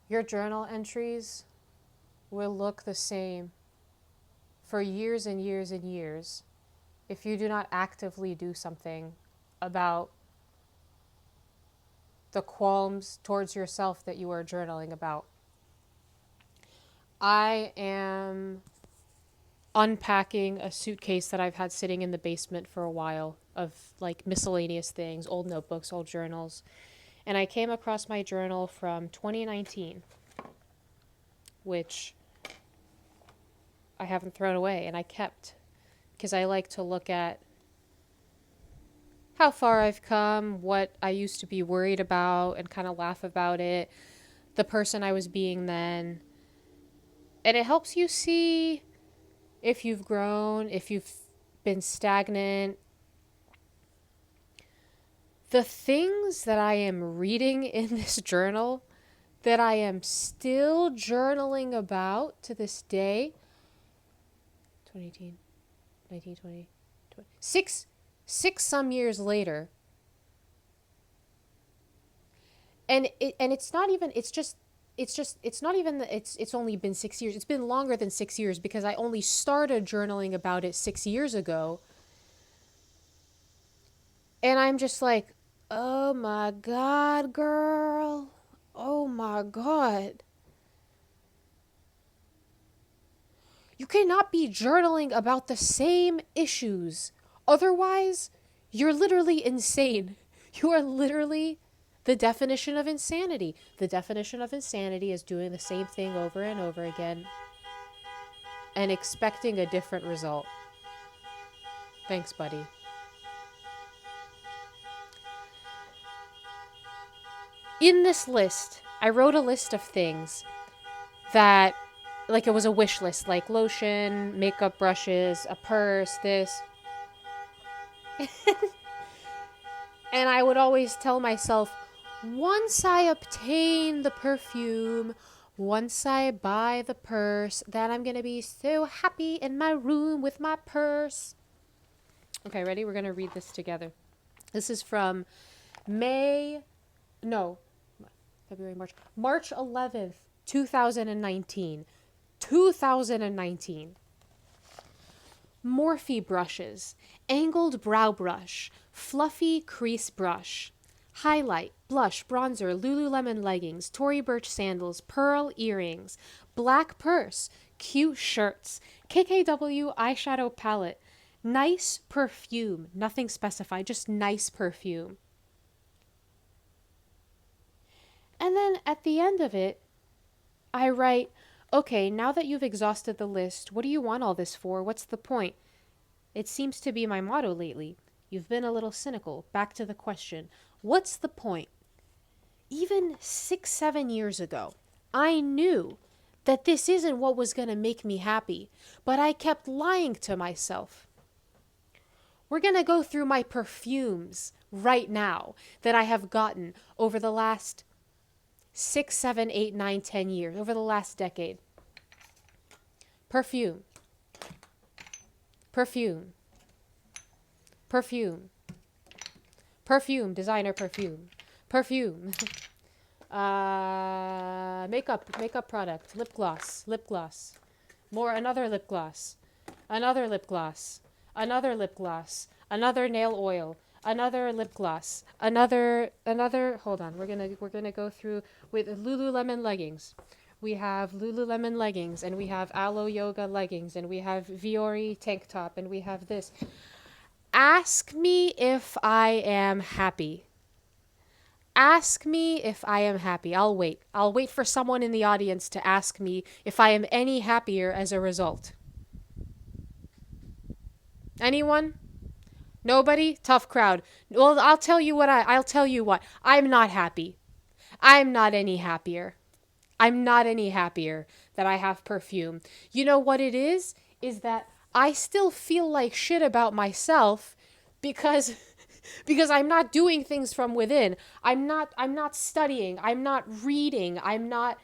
Your journal entries will look the same for years and years and years if you do not actively do something about the qualms towards yourself that you are journaling about. I am unpacking a suitcase that I've had sitting in the basement for a while of like miscellaneous things, old notebooks, old journals. And I came across my journal from 2019, which I haven't thrown away and I kept because I like to look at how far I've come, what I used to be worried about, and kind of laugh about it, the person I was being then. And it helps you see if you've grown, if you've been stagnant. The things that I am reading in this journal that I am still journaling about to this day, 2018, 19, 20, 20 six some years later, and it's not even, it's not even that it's only been 6 years. It's been longer than 6 years because I only started journaling about it 6 years ago. And I'm just like, oh my God, girl. Oh my God. You cannot be journaling about the same issues. Otherwise, you're literally insane. You are literally the definition of insanity. The definition of insanity is doing the same thing over and over again and expecting a different result. Thanks, buddy. In this list, I wrote a list of things that, like, it was a wish list, like lotion, makeup brushes, a purse, this. And I would always tell myself, once I obtain the perfume, once I buy the purse, then I'm going to be so happy in my room with my purse. Okay, ready? We're going to read this together. This is from March 11th, 2019. 2019. Morphe brushes, angled brow brush, fluffy crease brush, highlight, blush, bronzer, Lululemon leggings, Tory Burch sandals, pearl earrings, black purse, cute shirts, KKW eyeshadow palette, nice perfume, nothing specified, just nice perfume. And then at the end of it, I write, okay, now that you've exhausted the list, what do you want all this for? What's the point? It seems to be my motto lately. You've been a little cynical. Back to the question. What's the point? Even 6, 7 years ago, I knew that this isn't what was going to make me happy, but I kept lying to myself. We're going to go through my perfumes right now that I have gotten over the last 6, 7, 8, 9, 10 years, over the last decade. Perfume. Perfume. Perfume. Perfume. Designer perfume. Perfume. Makeup product. Lip gloss. Lip gloss. Another lip gloss. Another lip gloss. Another lip gloss. Another nail oil. Another lip gloss. Another, hold on. We're gonna go through with Lululemon leggings. We have Lululemon leggings, and we have Aloe Yoga leggings, and we have Viore tank top, and we have this. Ask me if I am happy. Ask me if I am happy. I'll wait. I'll wait for someone in the audience to ask me if I am any happier as a result. Anyone? Nobody? Tough crowd. Well, I'll tell you what. I'm not happy. I'm not any happier. I'm not any happier that I have perfume. You know what it is? Is that I still feel like shit about myself because because I'm not doing things from within. I'm not studying. I'm not reading. I'm not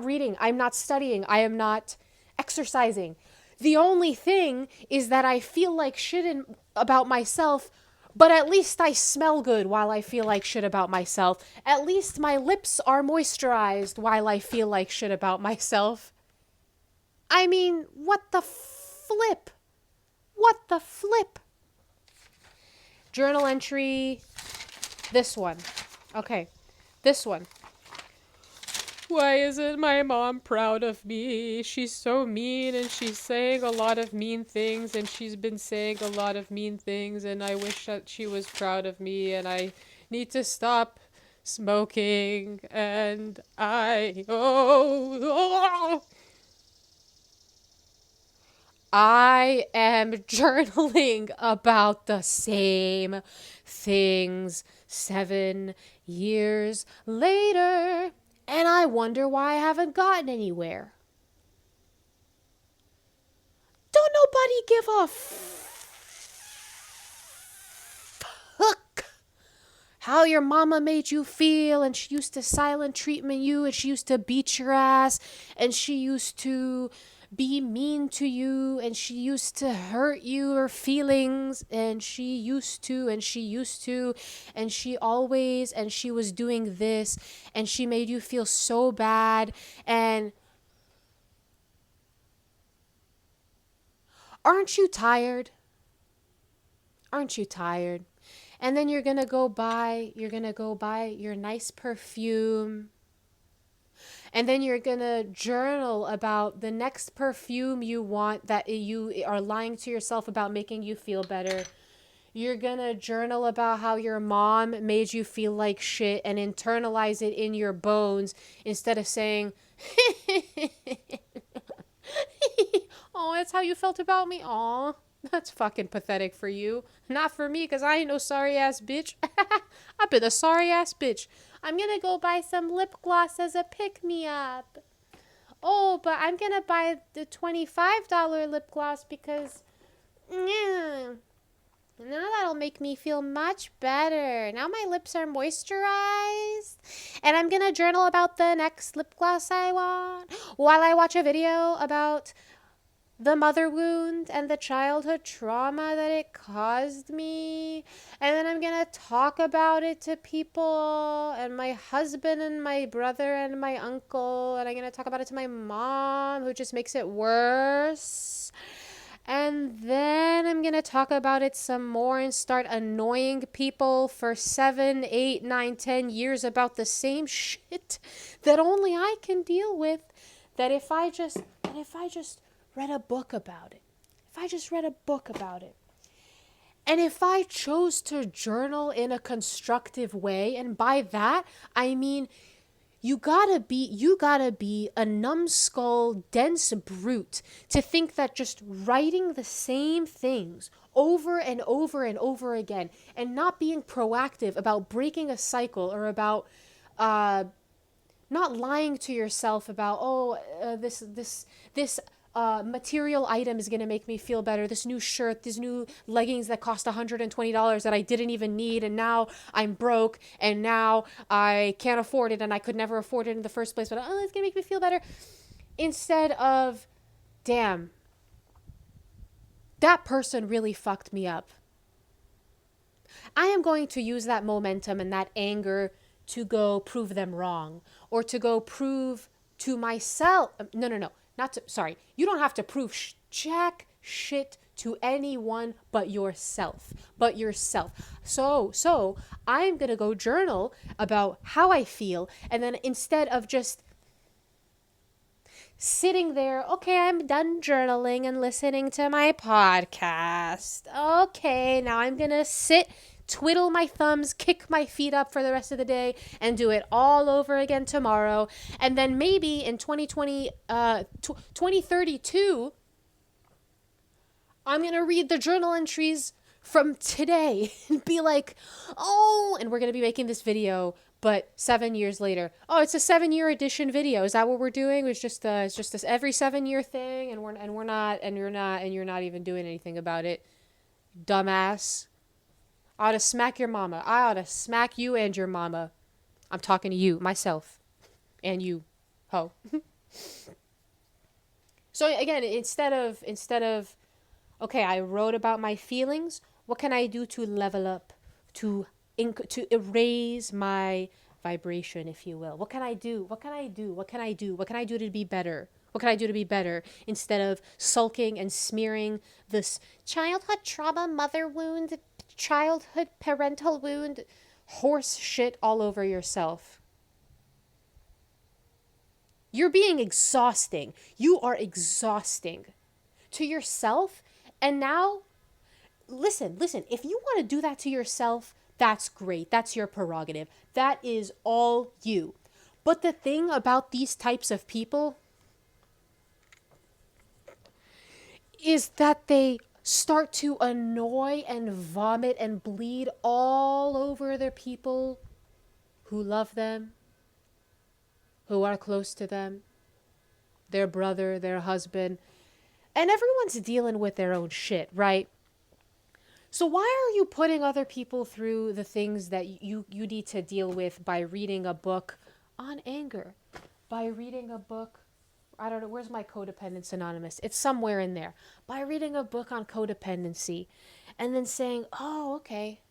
reading. I'm not studying. I am not exercising. The only thing is that I feel like shit about myself But at least I smell good while I feel like shit about myself. At least my lips are moisturized while I feel like shit about myself. I mean, what the flip? What the flip? Journal entry. This one. Okay. This one. Why isn't my mom proud of me? She's so mean and she's saying a lot of mean things and she's been saying a lot of mean things and I wish that she was proud of me and I need to stop smoking and I am journaling about the same things 7 years later. And I wonder why I haven't gotten anywhere. Don't nobody give a fuck how your mama made you feel, and she used to silent treatment you, and she used to beat your ass, and she used to be mean to you, and she used to hurt your feelings, and she used to, and she always, and she was doing this, and she made you feel so bad, and aren't you tired? Aren't you tired? And then you're going to go buy your nice perfume. And then you're going to journal about the next perfume you want that you are lying to yourself about making you feel better. You're going to journal about how your mom made you feel like shit and internalize it in your bones instead of saying, oh, that's how you felt about me? Aw, that's fucking pathetic for you. Not for me, because I ain't no sorry ass bitch. I've been a sorry ass bitch. I'm gonna go buy some lip gloss as a pick-me-up. Oh, but I'm gonna buy the $25 lip gloss because, yeah, now that'll make me feel much better. Now my lips are moisturized. And I'm gonna journal about the next lip gloss I want while I watch a video about the mother wound and the childhood trauma that it caused me. And then I'm going to talk about it to people and my husband and my brother and my uncle. And I'm going to talk about it to my mom, who just makes it worse. And then I'm going to talk about it some more and start annoying people for 7, 8, 9, 10 years about the same shit that only I can deal with. That if I just read a book about it. If I just read a book about it. And if I chose to journal in a constructive way, and by that, I mean, you gotta be a numbskull, dense brute to think that just writing the same things over and over and over again and not being proactive about breaking a cycle or about not lying to yourself about, this material item is going to make me feel better. This new shirt, these new leggings that cost $120 that I didn't even need. And now I'm broke and now I can't afford it and I could never afford it in the first place. But it's going to make me feel better. Instead of, damn, that person really fucked me up. I am going to use that momentum and that anger to go prove them wrong or to go prove to myself. No. Sorry, you don't have to prove jack shit to anyone but yourself. So I'm going to go journal about how I feel. And then instead of just sitting there, okay, I'm done journaling and listening to my podcast. Okay, now I'm going to sit, twiddle my thumbs, kick my feet up for the rest of the day, and do it all over again tomorrow. And then maybe in 2032, I'm going to read the journal entries from today and be like, oh, and we're going to be making this video, but 7 years later. Oh, it's a 7-year edition video. Is that what we're doing? It's just this every 7-year thing, and you're not even doing anything about it, dumbass. I ought to smack your mama. I ought to smack you and your mama. I'm talking to you, myself, and you, ho. So again, instead of, okay, I wrote about my feelings. What can I do to level up, to to erase my vibration, if you will? What can I do? What can I do? What can I do? What can I do to be better? What can I do to be better instead of sulking and smearing this childhood trauma, mother wound, childhood parental wound, horse shit all over yourself? You're being exhausting. You are exhausting to yourself. And now, listen, if you want to do that to yourself, that's great. That's your prerogative. That is all you. But the thing about these types of people is that they start to annoy and vomit and bleed all over their people who love them, who are close to them, their brother, their husband, and everyone's dealing with their own shit, right? So why are you putting other people through the things that you need to deal with by reading a book on anger, by reading a book, I don't know, where's my Codependence Anonymous? It's somewhere in there. By reading a book on codependency and then saying, oh, okay,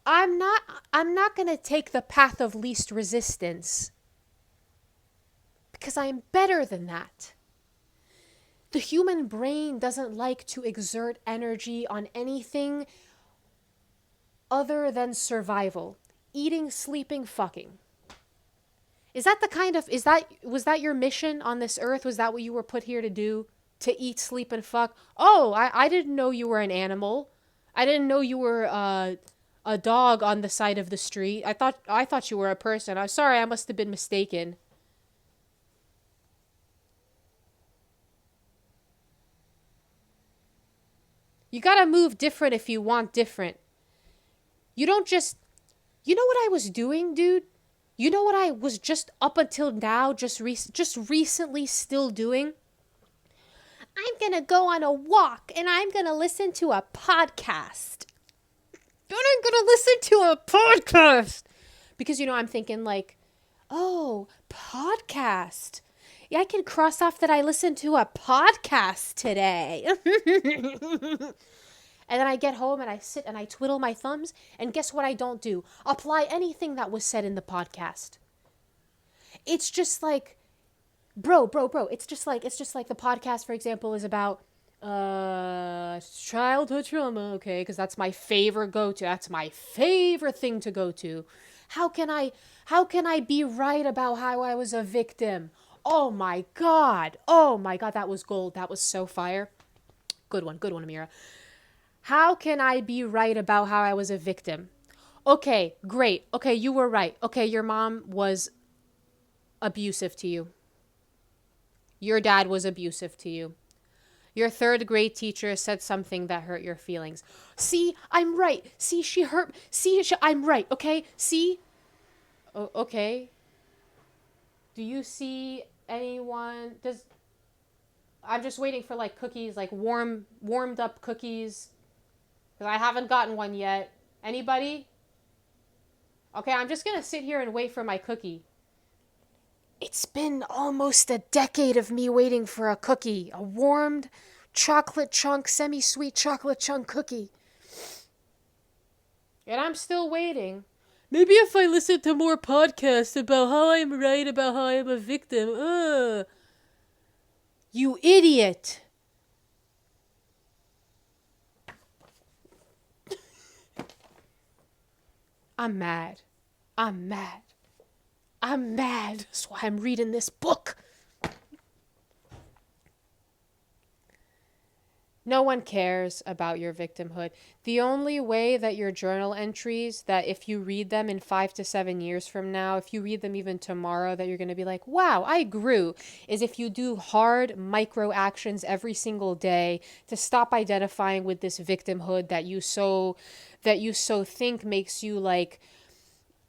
I'm not going to take the path of least resistance because I'm better than that. The human brain doesn't like to exert energy on anything other than survival. Eating, sleeping, fucking. Was that your mission on this earth? Was that what you were put here to do? To eat, sleep, and fuck? Oh, I didn't know you were an animal. I didn't know you were a dog on the side of the street. I thought you were a person. I'm sorry, I must have been mistaken. You gotta move different if you want different. You don't just... You know what I was doing, dude? You know what I was just up until now, just recently still doing? I'm gonna go on a walk and I'm gonna listen to a podcast. And I'm gonna listen to a podcast. Because, I'm thinking like, oh, podcast. Yeah, I can cross off that I listened to a podcast today. And then I get home and I sit and I twiddle my thumbs. And guess what I don't do? Apply anything that was said in the podcast. It's just like, bro. It's just like the podcast, for example, is about childhood trauma, okay? Because that's my favorite go-to. That's my favorite thing to go to. How can I be right about how I was a victim? Oh my God, that was gold. That was so fire. Good one, Amira. How can I be right about how I was a victim? Okay, great. Okay, you were right. Okay, your mom was abusive to you. Your dad was abusive to you. Your third grade teacher said something that hurt your feelings. See, I'm right. See, she hurt. See, I'm right. Okay, see? Okay. Do you see anyone? I'm just waiting for like cookies, like warmed up cookies. Because I haven't gotten one yet. Anybody? Okay, I'm just going to sit here and wait for my cookie. It's been almost a decade of me waiting for a cookie. A warmed chocolate chunk, semi-sweet chocolate chunk cookie. And I'm still waiting. Maybe if I listen to more podcasts about how I'm right about how I'm a victim. You idiot. I'm mad. That's why I'm reading this book. No one cares about your victimhood. The only way that your journal entries, that if you read them in 5 to 7 years from now, if you read them even tomorrow, that you're going to be like, wow, I grew, is if you do hard micro actions every single day to stop identifying with this victimhood that you so think makes you like,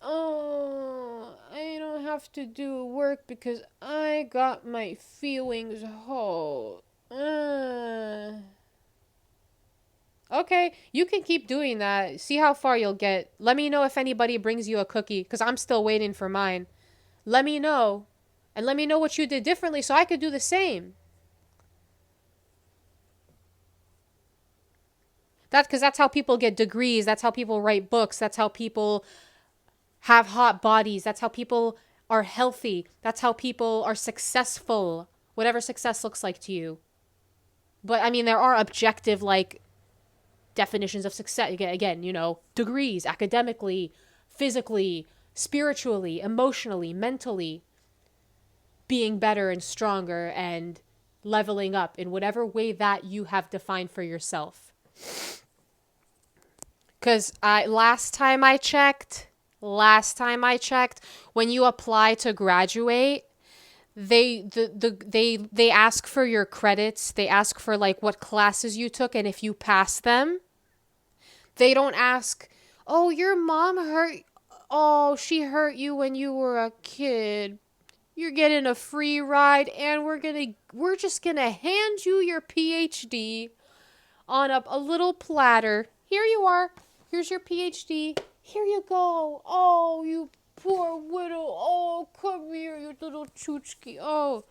oh, I don't have to do work because I got my feelings hurt. Okay, you can keep doing that. See how far you'll get. Let me know if anybody brings you a cookie, because I'm still waiting for mine. Let me know. And let me know what you did differently so I could do the same. Because that's how people get degrees. That's how people write books. That's how people have hot bodies. That's how people are healthy. That's how people are successful, whatever success looks like to you. But I mean, there are objective, like, definitions of success. Again, degrees, academically, physically, spiritually, emotionally, mentally, being better and stronger and leveling up in whatever way that you have defined for yourself. Because last time I checked, when you apply to graduate, they ask for your credits. They ask for like what classes you took, and if you pass them, they don't ask, "Oh, your mom hurt. Oh, she hurt you when you were a kid. You're getting a free ride, and we're just gonna hand you your PhD on a little platter. Here you are. Here's your PhD. Here you go. Oh, you poor widow. Oh, come here, you little choochki. Oh."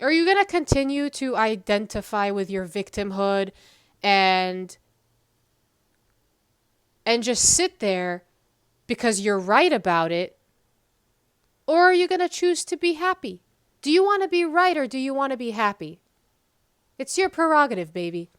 Are you going to continue to identify with your victimhood and just sit there because you're right about it? Or are you going to choose to be happy? Do you want to be right or do you want to be happy? It's your prerogative, baby.